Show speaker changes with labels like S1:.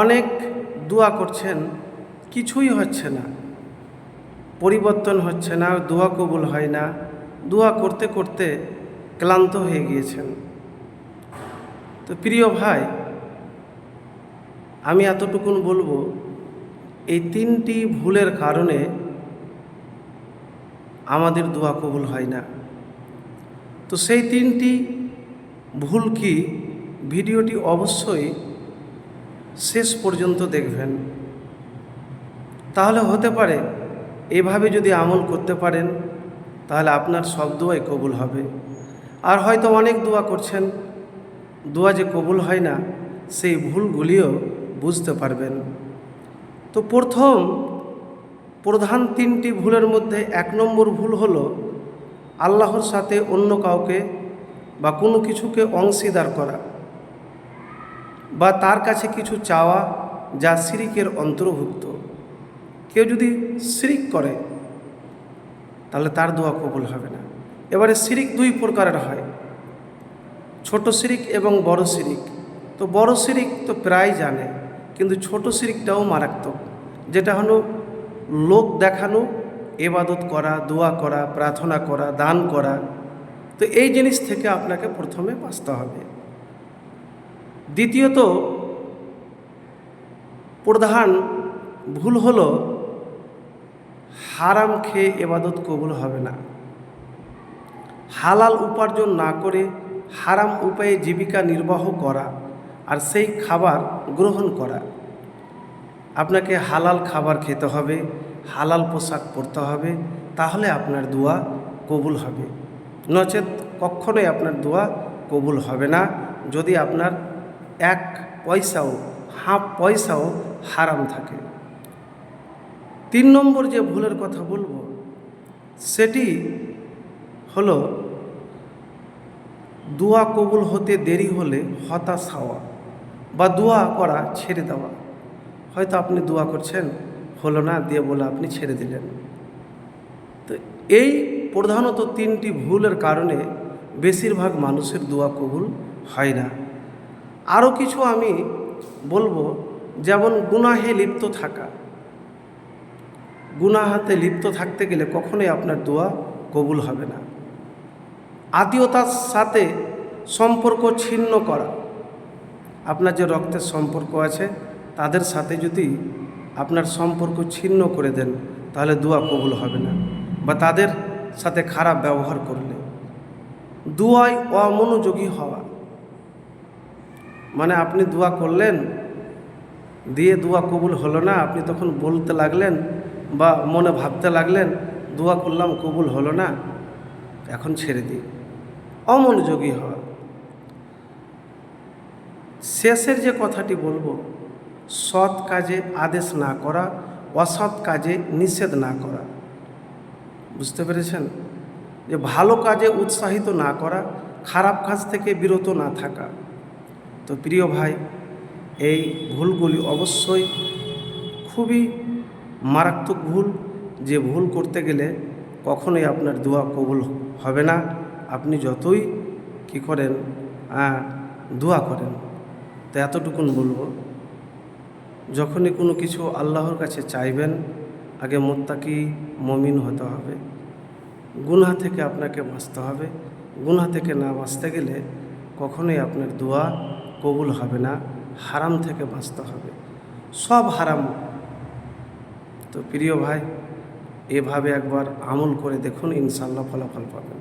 S1: অনেক দোয়া করছেন, কিছুই হচ্ছে না, পরিবর্তন হচ্ছে না, দোয়া কবুল হয় না। দোয়া করতে করতে ক্লান্ত হয়ে গিয়েছেন। তো প্রিয় ভাই, আমি এতটুকুন বলবো, এই 3টি ভুলের কারণে আমাদের দোয়া কবুল হয় না। তো সেই 3টি ভুল কি, ভিডিওটি অবশ্যই শেষ পর্যন্ত দেখবেন। তাহলে হতে পারে এভাবে যদি আমল করতে পারেন, তাহলে আপনার সব দোয়াই কবুল হবে। আর হয়তো অনেক দোয়া করছেন, দোয়া যে কবুল হয় না, সেই ভুলগুলিও বুঝতে পারবেন। তো প্রধান 3টি ভুলের মধ্যে 1 নম্বর ভুল হলো আল্লাহর সাথে অন্য কাউকে বা কোনো কিছুকে অংশীদার করা, বা তার কাছে কিছু চাওয়া, যা শিরিকের অন্তর্ভুক্ত। কেউ যদি শিরিক করে, তাহলে তার দোয়া কবুল হবে না। এবারে শিরিক 2 প্রকারের হয়, ছোট শিরিক এবং বড় শিরিক। তো বড় শিরিক তো প্রায় জানে, কিন্তু ছোট শিরিকটাও মারাত্মক, যেটা হলো লোক দেখানো, ইবাদত করা, দোয়া করা, প্রার্থনা করা, দান করা। তো এই জিনিস থেকে আপনাকে প্রথমে বাঁচতে হবে। দ্বিতীয়ত প্রধান ভুল হলো হারাম খেয়ে ইবাদত কবুল হবে না। হালাল উপার্জন না করে হারাম উপায়ে জীবিকা নির্বাহ করা আর সেই খাবার গ্রহণ করা। আপনাকে হালাল খাবার খেতে হবে, হালাল পোশাক পরতে হবে, তাহলে আপনার দোয়া কবুল হবে। নচেত কখনোই আপনার দোয়া কবুল হবে না, যদি আপনার 1 পয়সাও, হাফ পয়সাও হারাম থাকে। 3 নম্বর যে ভুলের কথা বলবো, সেটি হলো দোয়া কবুল হতে দেরি হলে হতাশ হওয়া বা দোয়া করা ছেড়ে দেওয়া। হয়তো আপনি দোয়া করছেন, হলো না, দিয়ে বলে আপনি ছেড়ে দিলেন। তো এই প্রধানত 3টি ভুলের কারণে বেশিরভাগ মানুষের দোয়া কবুল হয় না। আরও কিছু আমি বলবো, যেমন গুনাহে লিপ্ত থাকা। গুনাহাতে লিপ্ত থাকতে গেলে কখনোই আপনার দোয়া কবুল হবে না। আত্মীয়তার সাথে সম্পর্ক ছিন্ন করা, আপনার যে রক্তের সম্পর্ক আছে তাদের সাথে যদি আপনার সম্পর্ক ছিন্ন করে দেন, তাহলে দোয়া কবুল হবে না। বা তাদের সাথে খারাপ ব্যবহার করলে। দোয়ায় অমনোযোগী হওয়া, মানে আপনি দোয়া করলেন, দিয়ে দোয়া কবুল হলো না, আপনি তখন বলতে লাগলেন বা মনে ভাবতে লাগলেন, দোয়া করলাম কবুল হলো না, এখন ছেড়ে দিই। অমনোযোগী হওয়া। শেষের যে কথাটি বলবো, সৎ কাজে আদেশ না করা, অসৎ কাজে নিষেধ না করা। বুঝতে পেরেছেন? যে ভালো কাজে উৎসাহিত না করা, খারাপ কাজ থেকে বিরত না থাকা। তো প্রিয় ভাই, এই ভুলগুলি অবশ্যই খুবই মারাত্মক ভুল, যে ভুল করতে গেলে কখনোই আপনার দোয়া কবুল হবে না, আপনি যতই কী করেন, দোয়া করেন। তো এতটুকুন বলবো, যখনই কোনো কিছু আল্লাহর কাছে চাইবেন, আগে মুত্তাকি মুমিন হতে হবে। গুনাহ থেকে আপনাকে বাঁচতে হবে। গুনাহ থেকে না বাঁচতে গেলে কখনোই আপনার দোয়া কবুল হবে না। হারাম থেকে বাঁচতে হবে, সব হারাম। তো প্রিয় ভাই, এভাবে একবার আমল করে দেখুন, ইনশাআল্লাহ ফলাফল পাবেন।